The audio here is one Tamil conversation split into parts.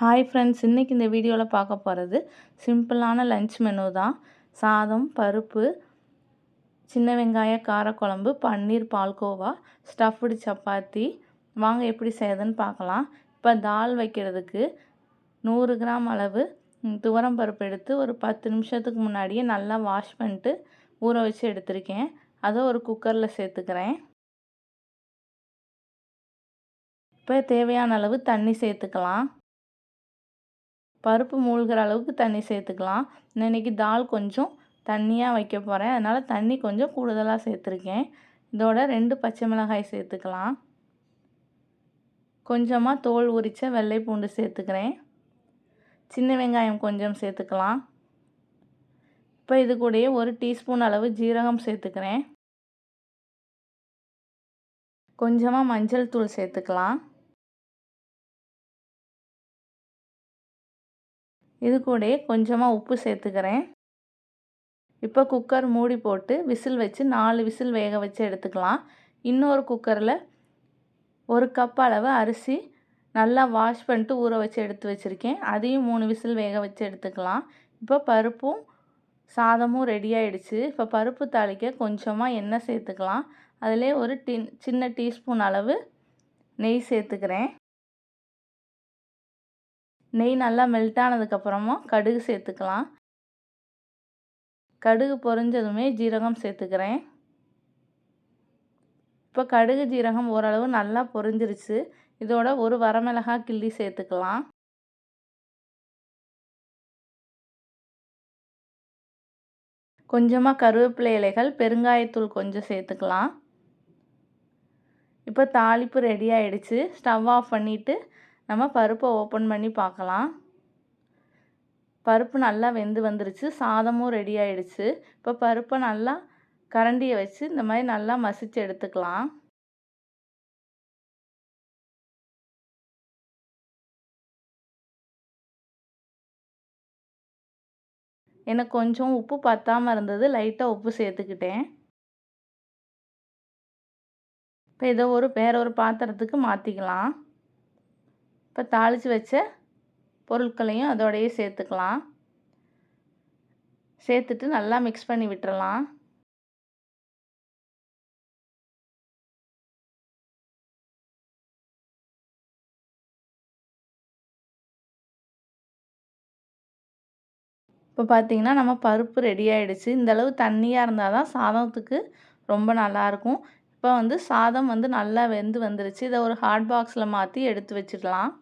ஹாய் ஃப்ரெண்ட்ஸ், இன்றைக்கி இந்த வீடியோவில் பார்க்க போகிறது சிம்பிளான லஞ்ச் மெனு தான். சாதம், பருப்பு, சின்ன வெங்காய காரக்குழம்பு, பன்னீர் பால்கோவா, ஸ்டஃப்டு சப்பாத்தி. வாங்க எப்படி செய்யுதுன்னு பார்க்கலாம். இப்போ தால் வைக்கிறதுக்கு 100 கிராம் அளவு துவரம் பருப்பு எடுத்து ஒரு 10 நிமிஷத்துக்கு முன்னாடியே நல்லா வாஷ் பண்ணிட்டு ஊற வச்சு எடுத்திருக்கேன். அதை ஒரு குக்கரில் சேர்த்துக்கிறேன். இப்போ தேவையான அளவு தண்ணி சேர்த்துக்கலாம். பருப்பு மூழ்கிற அளவுக்கு தண்ணி சேர்த்துக்கலாம். இன்றைக்கி தால் கொஞ்சம் தண்ணியாக வைக்க போகிறேன், அதனால் தண்ணி கொஞ்சம் கூடுதலாக சேர்த்துருக்கேன். இதோட 2 பச்சை மிளகாய் சேர்த்துக்கலாம். கொஞ்சமாக தோல் உரித்த வெள்ளை பூண்டு சேர்த்துக்கிறேன். சின்ன வெங்காயம் கொஞ்சம் சேர்த்துக்கலாம். இப்போ இது கூடயே 1 டீஸ்பூன் அளவு ஜீரகம் சேர்த்துக்கிறேன். கொஞ்சமாக மஞ்சள் தூள் சேர்த்துக்கலாம். இது கூடயே கொஞ்சமாக உப்பு சேர்த்துக்கிறேன். இப்போ குக்கர் மூடி போட்டு விசில் வச்சு 4 விசில் வேக வச்சு எடுத்துக்கலாம். இன்னொரு குக்கரில் 1 கப் அளவு அரிசி நல்லா வாஷ் பண்ணிட்டு ஊற வச்சு எடுத்து வச்சுருக்கேன். அதையும் 3 விசில் வேக வச்சு எடுத்துக்கலாம். இப்போ பருப்பும் சாதமும் ரெடி ஆகிடுச்சு. இப்போ பருப்பு தாளிக்க கொஞ்சமாக எண்ணெய் சேர்த்துக்கலாம். அதிலே ஒரு சின்ன டீஸ்பூன் அளவு நெய் சேர்த்துக்கிறேன். நெய் நல்லா மெல்ட் ஆனதுக்கப்புறமா கடுகு சேர்த்துக்கலாம். கடுகு பொரிஞ்சதுமே ஜீரகம் சேர்த்துக்கிறேன். இப்போ கடுகு ஜீரகம் ஓரளவு நல்லா பொரிஞ்சிருச்சு. இதோட ஒரு வரமிளகாய் கிள்ளி சேர்த்துக்கலாம். கொஞ்சமாக கருவேப்பிலை இலைகள், பெருங்காயத்தூள் கொஞ்சம் சேர்த்துக்கலாம். இப்போ தாளிப்பு ரெடி ஆகிடுச்சு. ஸ்டவ் ஆஃப் பண்ணிவிட்டு நம்ம பருப்பை ஓப்பன் பண்ணி பார்க்கலாம். பருப்பு நல்லா வெந்து வந்துருச்சு. சாதமும் ரெடி ஆகிடுச்சு. இப்போ பருப்பை நல்லா கரண்டியை வச்சு இந்த மாதிரி நல்லா மசிச்சு எடுத்துக்கலாம். எனக்கு கொஞ்சம் உப்பு பத்தாமல் இருந்தது, லைட்டாக உப்பு சேர்த்துக்கிட்டேன். இப்போ இதை வேற ஒரு பாத்திரத்துக்கு மாற்றிக்கலாம். இப்போ தாளித்து வச்ச பொருட்களையும் அதோடையே சேர்த்துக்கலாம். சேர்த்துட்டு நல்லா மிக்ஸ் பண்ணி விட்டுறலாம். இப்போ பார்த்திங்கன்னா நம்ம பருப்பு ரெடி ஆகிடுச்சு. இந்தளவு தண்ணியாக இருந்தால் தான் சாதத்துக்கு ரொம்ப நல்லாயிருக்கும். இப்போ சாதம் நல்லா வெந்து வந்துருச்சு. இதை ஒரு ஹாட் பாக்ஸில் மாற்றி எடுத்து வச்சிடலாம்.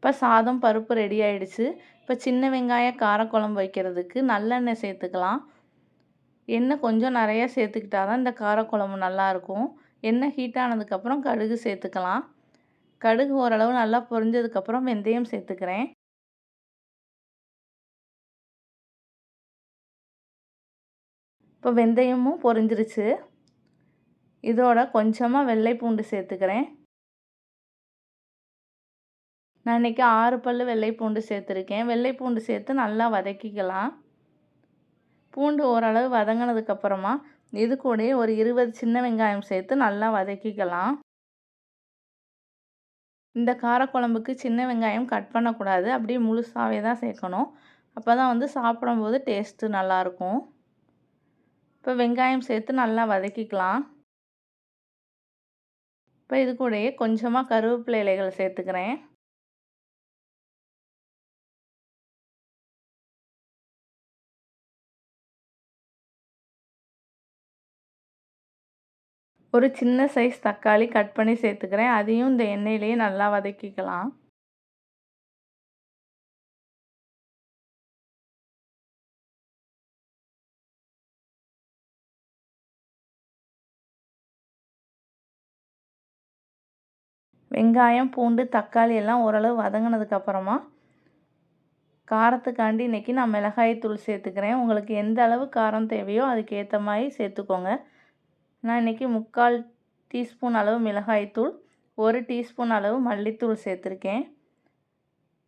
இப்போ சாதம் பருப்பு ரெடி ஆகிடுச்சு. இப்போ சின்ன வெங்காய காரக்குழம்பு வைக்கிறதுக்கு நல்லெண்ணெய் சேர்த்துக்கலாம். எண்ணெய் கொஞ்சம் நிறையா சேர்த்துக்கிட்டா தான் இந்த காரக்குழம்பு நல்லாயிருக்கும். எண்ணெய் ஹீட் ஆனதுக்கப்புறம் கடுகு சேர்த்துக்கலாம். கடுகு ஓரளவு நல்லா பொரிஞ்சதுக்கப்புறம் வெந்தயம் சேர்த்துக்கிறேன். இப்போ வெந்தயமும் பொரிஞ்சிருச்சு. இதோட கொஞ்சமாக வெள்ளை பூண்டு சேர்த்துக்கிறேன். நான் இன்றைக்கி 6 பல் வெள்ளை பூண்டு சேர்த்துருக்கேன். வெள்ளை பூண்டு சேர்த்து நல்லா வதக்கிக்கலாம். பூண்டு ஓரளவு வதங்கினதுக்கப்புறமா இது கூடயே ஒரு 20 சின்ன வெங்காயம் சேர்த்து நல்லா வதக்கிக்கலாம். இந்த காரக்குழம்புக்கு சின்ன வெங்காயம் கட் பண்ணக்கூடாது, அப்படியே முழுசாகவே தான் சேர்க்கணும். அப்போ தான் சாப்பிடும்போது டேஸ்ட்டு நல்லாயிருக்கும். இப்போ வெங்காயம் சேர்த்து நல்லா வதக்கிக்கலாம். இப்போ இது கூடயே கொஞ்சமாக கருவேப்பிலை இலைகள் சேர்த்துக்கிறேன். ஒரு சின்ன சைஸ் தக்காளி கட் பண்ணி சேர்த்துக்கிறேன். அதையும் இந்த எண்ணெயிலேயே நல்லா வதக்கிக்கலாம். வெங்காயம், பூண்டு, தக்காளி எல்லாம் ஓரளவு வதங்கினதுக்கப்புறமா காரத்துக்காண்டி இன்றைக்கி நான் மிளகாய்த்தூள் சேர்த்துக்கிறேன். உங்களுக்கு எந்த அளவு காரம் தேவையோ அதுக்கு ஏற்ற மாதிரி சேர்த்துக்கோங்க. நான் இன்றைக்கி 3/4 டீஸ்பூன் அளவு மிளகாய்த்தூள், 1 டீஸ்பூன் அளவு மல்லித்தூள் சேர்த்துருக்கேன்.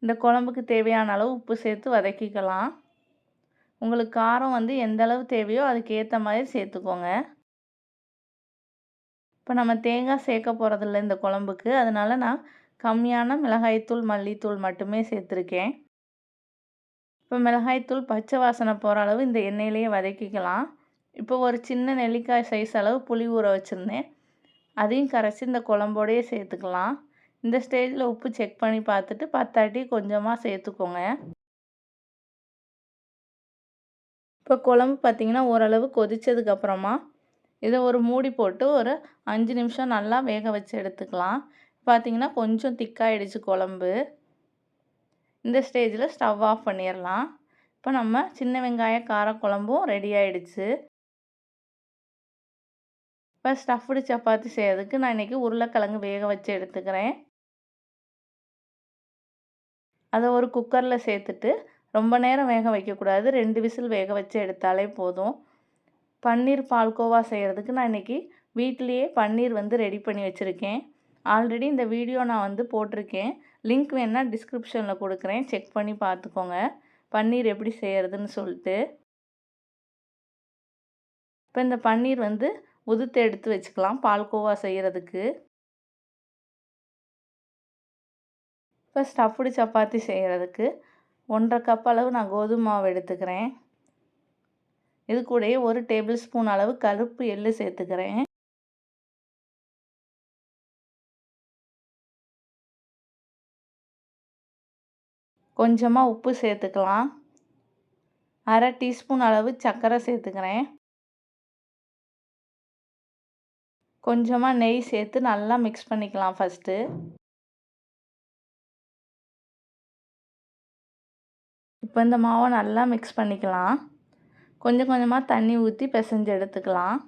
இந்த குழம்புக்கு தேவையான அளவு உப்பு சேர்த்து வதக்கிக்கலாம். உங்களுக்கு காரம் எந்த அளவு தேவையோ அதுக்கு ஏற்ற மாதிரி சேர்த்துக்கோங்க. இப்போ நம்ம தேங்காய் சேர்க்க போகிறதில்ல இந்த குழம்புக்கு, அதனால் நான் கம்மியான மிளகாய்த்தூள் மல்லித்தூள் மட்டுமே சேர்த்துருக்கேன். இப்போ மிளகாய்த்தூள் பச்சை வாசனை போகிற அளவு இந்த எண்ணெயிலேயே வதக்கிக்கலாம். இப்போ ஒரு சின்ன நெல்லிக்காய் சைஸ் அளவு புளி ஊற வச்சுருந்தேன், அதையும் கரைச்சி இந்த குழம்போடையே சேர்த்துக்கலாம். இந்த ஸ்டேஜில் உப்பு செக் பண்ணி பார்த்துட்டு பத்தாட்டி கொஞ்சமாக சேர்த்துக்கோங்க. இப்போ குழம்பு பார்த்திங்கன்னா ஓரளவு கொதித்ததுக்கப்புறமா இதை ஒரு மூடி போட்டு ஒரு 5 நிமிஷம் நல்லா வேக வச்சு எடுத்துக்கலாம். பார்த்திங்கன்னா கொஞ்சம் திக்காயிடுச்சு குழம்பு. இந்த ஸ்டேஜில் ஸ்டவ் ஆஃப் பண்ணிடலாம். இப்போ நம்ம சின்ன வெங்காய காரக்குழம்பும் ரெடி ஆகிடுச்சு. இப்போ ஸ்டஃப்டு சப்பாத்தி செய்கிறதுக்கு நான் இன்றைக்கி உருளைக்கிழங்கு வேக வச்சு எடுத்துக்கிறேன். அதை ஒரு குக்கரில் சேர்த்துட்டு ரொம்ப நேரம் வேக வைக்கக்கூடாது, 2 விசில் வேக வச்சு எடுத்தாலே போதும். பன்னீர் பால்கோவா செய்கிறதுக்கு நான் இன்றைக்கி வீட்டிலையே பன்னீர் ரெடி பண்ணி வச்சுருக்கேன். ஆல்ரெடி இந்த வீடியோ நான் போட்டிருக்கேன், லிங்க் வேணால் டிஸ்கிரிப்ஷனில் கொடுக்குறேன், செக் பண்ணி பார்த்துக்கோங்க பன்னீர் எப்படி செய்கிறதுன்னு சொல்லிட்டு. இப்போ இந்த பன்னீர் உதுத்து எடுத்து வச்சுக்கலாம் பால்கோவா செய்கிறதுக்கு. இப்போ ஸ்டஃப்டு சப்பாத்தி செய்கிறதுக்கு 1.5 கப் அளவு நான் கோதுமை மாவு எடுத்துக்கிறேன். இது கூடயே 1 டேபிள் ஸ்பூன் அளவு கருப்பு எள்ளு சேர்த்துக்கிறேன். கொஞ்சமாக உப்பு சேர்த்துக்கலாம். 1/2 டீஸ்பூன் அளவு சர்க்கரை சேர்த்துக்கிறேன். கொஞ்சமாக நெய் சேர்த்து நல்லா மிக்ஸ் பண்ணிக்கலாம் ஃபஸ்ட்டு. இப்போ இந்த மாவை நல்லா மிக்ஸ் பண்ணிக்கலாம். கொஞ்சம் கொஞ்சமாக தண்ணி ஊற்றி பிசைஞ்சு எடுத்துக்கலாம்.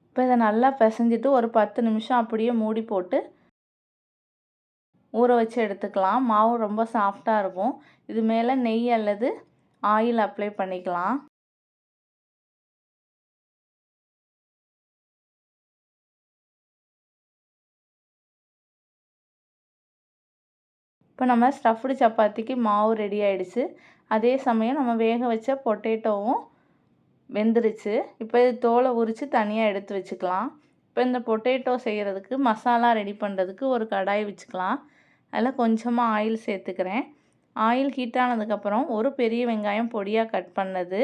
இப்போ இதை நல்லா பிசைஞ்சிட்டு ஒரு 10 நிமிஷம் அப்படியே மூடி போட்டு ஊற வச்சு எடுத்துக்கலாம். மாவு ரொம்ப சாஃப்டாக இருக்கும். இது மேலே நெய் அல்லது ஆயில் அப்ளை பண்ணிக்கலாம். இப்போ நம்ம ஸ்டஃப்டு சப்பாத்திக்கு மாவு ரெடி ஆகிடுச்சு. அதே சமயம் நம்ம வேக வச்ச பொட்டேட்டோவும் வெந்துருச்சு. இப்போ இது தோலை உரித்து தனியாக எடுத்து வச்சுக்கலாம். இப்போ இந்த பொட்டேட்டோ செய்கிறதுக்கு மசாலா ரெடி பண்ணுறதுக்கு ஒரு கடாய் வச்சுக்கலாம். அதில் கொஞ்சமாக ஆயில் சேர்த்துக்கிறேன். ஆயில் ஹீட் ஆனதுக்கப்புறம் ஒரு பெரிய வெங்காயம் பொடியாக கட் பண்ணது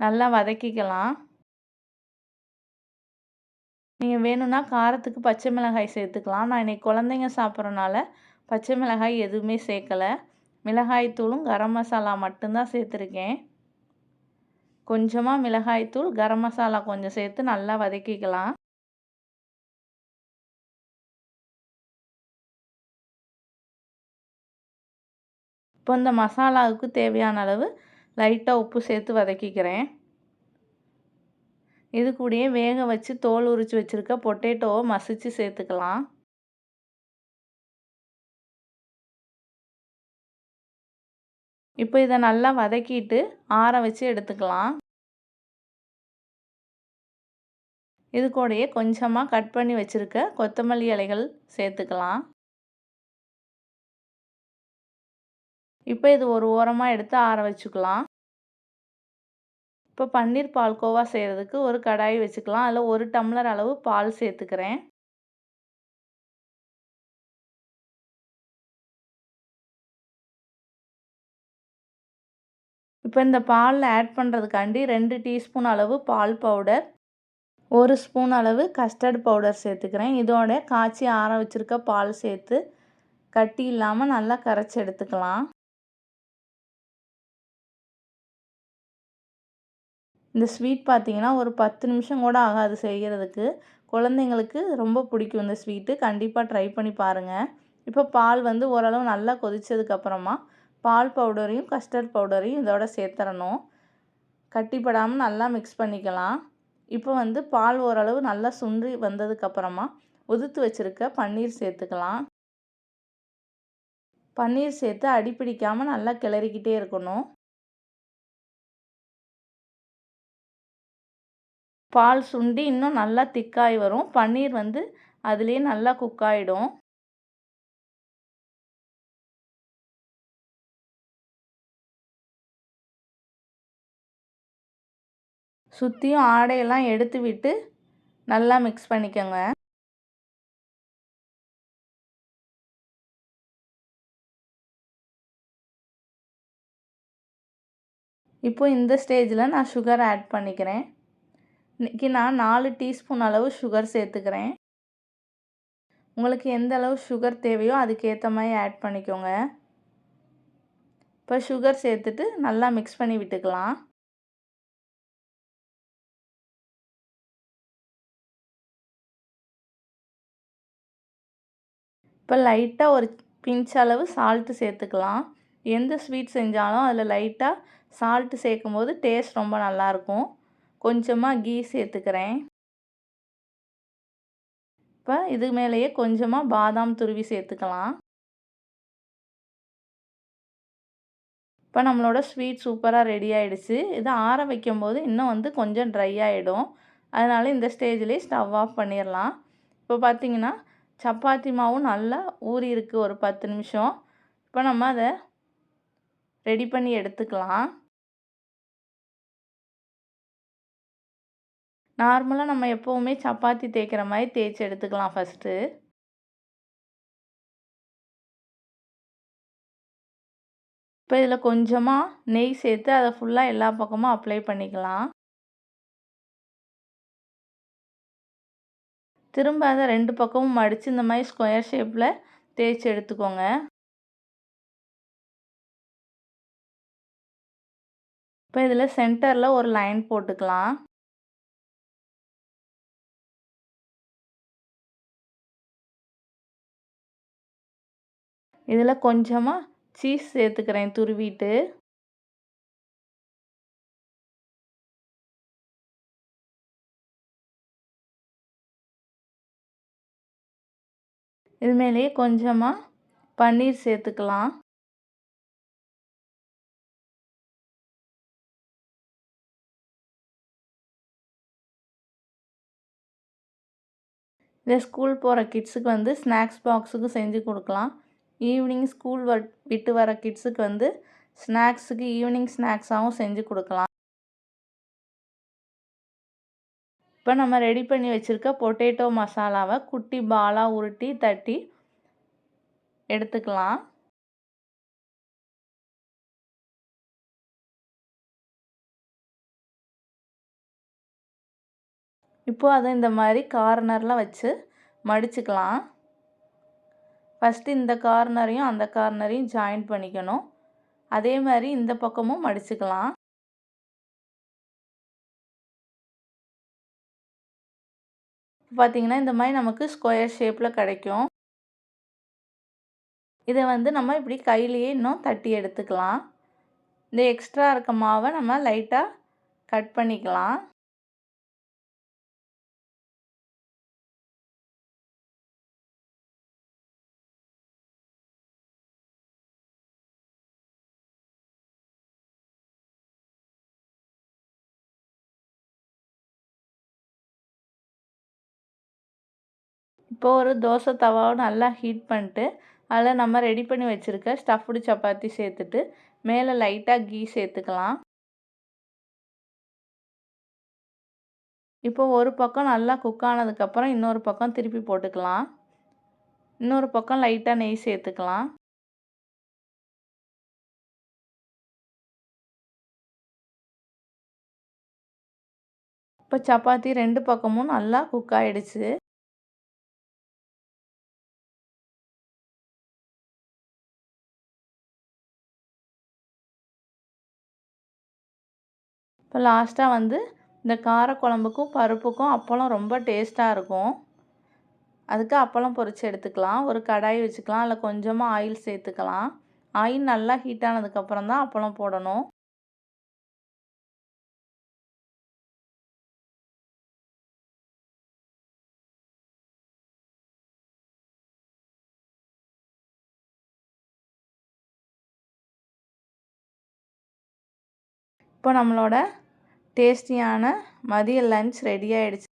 நல்லா வதக்கிக்கலாம். நீங்கள் வேணும்னா காரத்துக்கு பச்சை மிளகாய் சேர்த்துக்கலாம். நான் இன்றைக்கி குழந்தைங்க சாப்பிட்றனால பச்சை மிளகாய் எதுவுமே சேர்க்கலை. மிளகாய்த்தூளும் கரம் மசாலா மட்டும்தான் சேர்த்துருக்கேன். கொஞ்சமாக மிளகாய்த்தூள் கரம் மசாலா கொஞ்சம் சேர்த்து நல்லா வதக்கிக்கலாம். இப்போ இந்த மசாலாவுக்கு தேவையான அளவு லைட்டாக உப்பு சேர்த்து வதக்கிக்கிறேன். இது கூடயே வேக வச்சு தோல் உரித்து வச்சுருக்க பொட்டேட்டோவை மசித்து சேர்த்துக்கலாம். இப்போ இதை நல்லா வதக்கிட்டு ஆற வச்சு எடுத்துக்கலாம். இது கூடயே கொஞ்சமாக கட் பண்ணி வச்சுருக்க கொத்தமல்லி இலைகள் சேர்த்துக்கலாம். இப்போ இது ஒரு ஓரமாக எடுத்து ஆற வச்சுக்கலாம். இப்போ பன்னீர் பால்கோவா செய்கிறதுக்கு ஒரு கடாய் வச்சுக்கலாம். அதில் 1 டம்ளர் அளவு பால் சேர்த்துக்கிறேன். இப்போ இந்த பாலில் ஆட் பண்ணுறதுக்காண்டி 2 டீஸ்பூன் அளவு பால் பவுடர், 1 ஸ்பூன் அளவு கஸ்டர்ட் பவுடர் சேர்த்துக்கிறேன். இதோட காய்ச்சி ஆற வச்சுருக்க பால் சேர்த்து கட்டி இல்லாமல் நல்லா கரைச்சி எடுத்துக்கலாம். இந்த ஸ்வீட் பார்த்திங்கன்னா ஒரு 10 நிமிஷம் கூட ஆகாது செய்கிறதுக்கு. குழந்தைங்களுக்கு ரொம்ப பிடிக்கும் இந்த ஸ்வீட்டு. கண்டிப்பாக ட்ரை பண்ணி பாருங்கள். இப்போ பால் ஓரளவு நல்லா கொதித்ததுக்கப்புறமா பால் பவுடரையும் கஸ்டர்ட் பவுடரையும் இதோட சேர்த்துறணும். கட்டிப்படாமல் நல்லா மிக்ஸ் பண்ணிக்கலாம். இப்போ பால் ஓரளவு நல்லா சுண்டி வந்ததுக்கப்புறமா உதுத்து வச்சுருக்க பன்னீர் சேர்த்துக்கலாம். பன்னீர் சேர்த்து அடிப்பிடிக்காமல் நல்லா கிளறிக்கிட்டே இருக்கணும். பால் சுண்டி இன்னும் நல்லா திக்காகி வரும். பன்னீர் வந்து அதுலேயே நல்லா குக் ஆகிடும். சுற்றியும் ஆடையெல்லாம் எடுத்து விட்டு நல்லா மிக்ஸ் பண்ணிக்கோங்க. இப்போ இந்த ஸ்டேஜில் நான் சுகர் ஆட் பண்ணிக்கிறேன். இன்றைக்கி நான் 4 டீஸ்பூன் அளவு சுகர் சேர்த்துக்கிறேன். உங்களுக்கு எந்த அளவு சுகர் தேவையோ அதுக்கேற்ற மாதிரி ஆட் பண்ணிக்கோங்க. இப்போ சுகர் சேர்த்துட்டு நல்லா மிக்ஸ் பண்ணி விட்டுக்கலாம். இப்போ லைட்டாக ஒரு பிஞ்ச் அளவு சால்ட்டு சேர்த்துக்கலாம். எந்த ஸ்வீட் செஞ்சாலும் அதில் லைட்டாக சால்ட்டு சேர்க்கும்போது டேஸ்ட் ரொம்ப நல்லாயிருக்கும். கொஞ்சமாக கீ சேர்த்துக்கிறேன். இப்போ இது மேலேயே கொஞ்சமாக பாதாம் துருவி சேர்த்துக்கலாம். இப்போ நம்மளோட ஸ்வீட் சூப்பராக ரெடி ஆகிடுச்சு. இதை ஆற வைக்கும்போது இன்னும் வந்து கொஞ்சம் ட்ரை ஆகிடும். அதனால் இந்த ஸ்டேஜ்லேயே ஸ்டவ் ஆஃப் பண்ணிடலாம். இப்போ பார்த்திங்கன்னா சப்பாத்தி மாவும் நல்லா ஊறி இருக்குது ஒரு 10 நிமிஷம். இப்போ நம்ம அதை ரெடி பண்ணி எடுத்துக்கலாம். நார்மலாக நம்ம எப்போவுமே சப்பாத்தி தேய்க்கிற மாதிரி தேய்ச்சி எடுத்துக்கலாம் ஃபஸ்ட்டு. இப்போ இதில் கொஞ்சமாக நெய் சேர்த்து அதை ஃபுல்லாக எல்லா பக்கமும் அப்ளை பண்ணிக்கலாம். திரும்ப அதை 2 பக்கமும் மடித்து இந்த மாதிரி ஸ்கொயர் ஷேப்பில் தேய்ச்சி எடுத்துக்கோங்க. இப்போ இதில் சென்டரில் ஒரு லைன் போட்டுக்கலாம். இதில் கொஞ்சமாக சீஸ் சேர்த்துக்கிறேன் துருவிட்டு. இது மேலேயே கொஞ்சமாக பன்னீர் சேர்த்துக்கலாம். இதை ஸ்கூல் போகிற கிட்ஸுக்கு வந்து ஸ்நாக்ஸ் பாக்ஸுக்கு செஞ்சு கொடுக்கலாம். ஈவினிங் ஸ்கூல் விட்டு வர கிட்ஸுக்கு வந்து ஸ்நாக்ஸுக்கு ஈவினிங் ஸ்நாக்ஸாகவும் செஞ்சு கொடுக்கலாம். இப்போ நம்ம ரெடி பண்ணி வச்சுருக்க பொட்டேட்டோ மசாலாவை குட்டி பாலாக உருட்டி தட்டி எடுத்துக்கலாம். இப்போது அதை இந்த மாதிரி கார்னரில் வச்சு மடிச்சுக்கலாம். ஃபஸ்ட்டு இந்த கார்னரையும் அந்த கார்னரையும் ஜாயின் பண்ணிக்கணும். அதே மாதிரி இந்த பக்கமும் மடிச்சுக்கலாம். பார்த்திங்கன்னா இந்த மாதிரி நமக்கு ஸ்கொயர் ஷேப்பில் கிடைக்கும். இதை வந்து நம்ம இப்படி கையிலேயே இன்னும் தட்டி எடுத்துக்கலாம். இந்த எக்ஸ்ட்ரா இருக்க மாவை நம்ம லைட்டாக கட் பண்ணிக்கலாம். இப்போ ஒரு தோசை தவாவை நல்லா ஹீட் பண்ணிட்டு அதில் நம்ம ரெடி பண்ணி வச்சுருக்க ஸ்டஃப்டு சப்பாத்தி சேர்த்துட்டு மேலே லைட்டாக கீ சேர்த்துக்கலாம். இப்போ ஒரு பக்கம் நல்லா குக் ஆனதுக்கப்புறம் இன்னொரு பக்கம் திருப்பி போட்டுக்கலாம். இன்னொரு பக்கம் லைட்டாக நெய் சேர்த்துக்கலாம். இப்போ சப்பாத்தி 2 பக்கமும் நல்லா குக் ஆகிடுச்சு. இப்போ லாஸ்ட்டாக வந்து இந்த காரக்குழம்புக்கும் பருப்புக்கும் அப்பளம் ரொம்ப டேஸ்ட்டாக இருக்கும். அதுக்கு அப்பளம் பொரித்து எடுத்துக்கலாம். ஒரு கடாய் வச்சுக்கலாம். அதில் கொஞ்சமாக ஆயில் சேர்த்துக்கலாம். ஆயில் நல்லா ஹீட் ஆனதுக்கப்புறம் தான் அப்பளம் போடணும். இப்போ நம்மளோட டேஸ்டியான மதிய லஞ்ச் ரெடி ஆகிடுச்சு.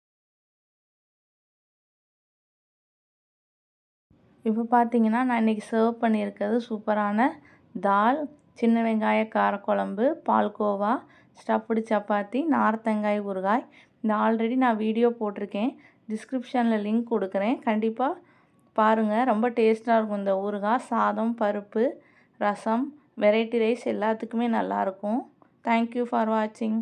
இப்போ பார்த்தீங்கன்னா நான் இன்றைக்கி சர்வ் பண்ணியிருக்கிறது சூப்பரான தால், சின்ன வெங்காய காரக்குழம்பு, பால்கோவா, ஸ்டஃப்டு சப்பாத்தி, நார்த்தங்காய் ஊறுகாய். இந்த ஆல்ரெடி நான் வீடியோ போட்டிருக்கேன், டிஸ்கிரிப்ஷனில் லிங்க் கொடுக்குறேன், கண்டிப்பாக பாருங்கள். ரொம்ப டேஸ்ட்டாக இருக்கும் இந்த ஊறுகாய். சாதம், பருப்பு, ரசம், வெரைட்டி ரைஸ் எல்லாத்துக்குமே நல்லாயிருக்கும். தேங்க்யூ ஃபார் வாட்சிங்.